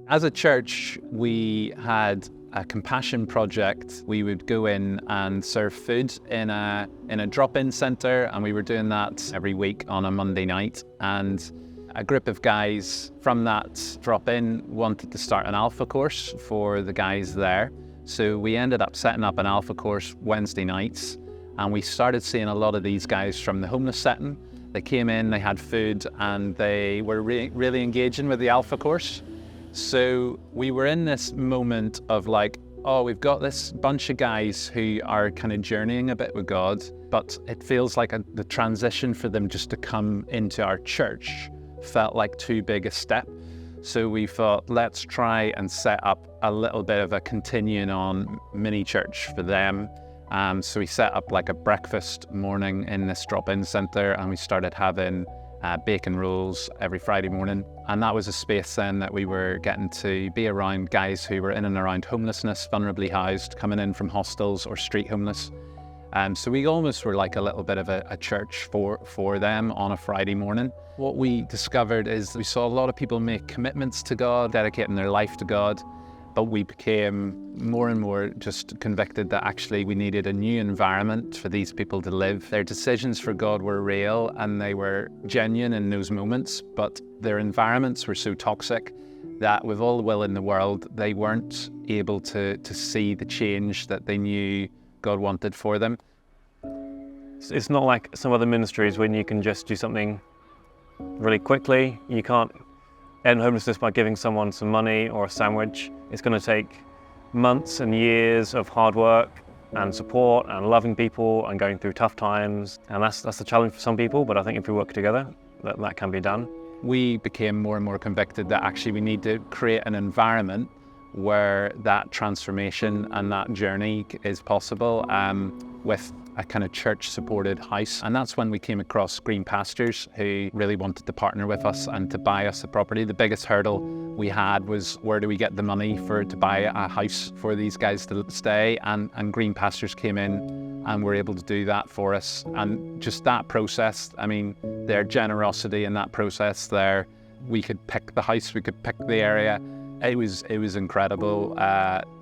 As a church, we had a compassion project. We would go in and serve food in a drop-in centre, and we were doing that every week on a Monday night. And a group of guys from that drop-in wanted to start an alpha course for the guys there. So we ended up setting up an alpha course Wednesday nights, and we started seeing a lot of these guys from the homeless setting. They came in, they had food, and they were really engaging with the alpha course. So we were in this moment of like, oh, we've got this bunch of guys who are kind of journeying a bit with God, but it feels like the transition for them just to come into our church felt like too big a step. So we thought, let's try and set up a little bit of a continuing on mini church for them. So we set up like a breakfast morning in this drop-in centre, and we started having bacon rolls every Friday morning. And that was a space then that we were getting to be around guys who were in and around homelessness, vulnerably housed, coming in from hostels or street homeless. So we almost were like a little bit of a church for them on a Friday morning. What we discovered is we saw a lot of people make commitments to God, dedicating their life to God, but we became more and more just convicted that actually we needed a new environment for these people to live. Their decisions for God were real and they were genuine in those moments, but their environments were so toxic that with all the will in the world, they weren't able to see the change that they knew God wanted for them. It's not like some other ministries when you can just do something really quickly. You can't end homelessness by giving someone some money or a sandwich. It's going to take months and years of hard work and support and loving people and going through tough times. And that's the challenge for some people, but I think if we work together, that can be done. We became more and more convicted that actually we need to create an environment where that transformation and that journey is possible with a kind of church-supported house. And that's when we came across Green Pastures, who really wanted to partner with us and to buy us the property. The biggest hurdle we had was, where do we get the money to buy a house for these guys to stay? And Green Pastures came in and were able to do that for us. And just that process, I mean, their generosity in that process there, we could pick the house, we could pick the area. It was incredible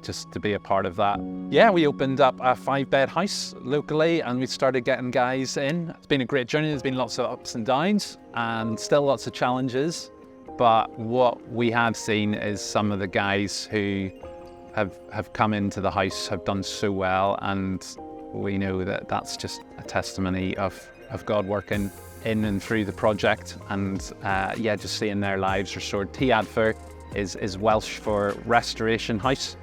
just to be a part of that. Yeah, we opened up a 5-bed house locally and we started getting guys in. It's been a great journey. There's been lots of ups and downs and still lots of challenges. But what we have seen is some of the guys who have come into the house have done so well, and we know that that's just a testimony of God working in and through the project, and just seeing their lives restored. Tiadfer is Welsh for restoration house.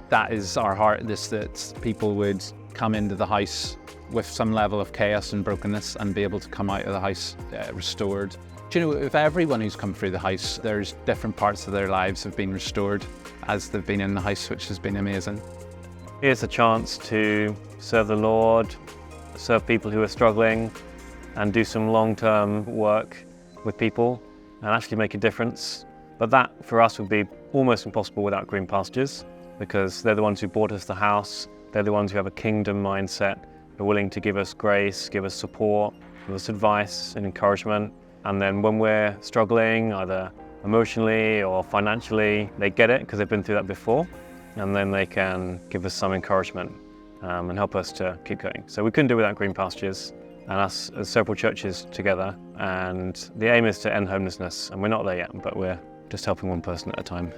That is our heart, that people would come into the house with some level of chaos and brokenness and be able to come out of the house restored. Do you know, if everyone who's come through the house, there's different parts of their lives have been restored as they've been in the house, which has been amazing. Here's a chance to serve the Lord, serve people who are struggling, and do some long-term work with people and actually make a difference. But that, for us, would be almost impossible without Green Pastures, because they're the ones who bought us the house. They're the ones who have a kingdom mindset. They're willing to give us grace, give us support, give us advice and encouragement. And then when we're struggling, either emotionally or financially, they get it because they've been through that before. And then they can give us some encouragement and help us to keep going. So we couldn't do it without Green Pastures and us as several churches together. And the aim is to end homelessness. And we're not there yet, but we're just helping one person at a time.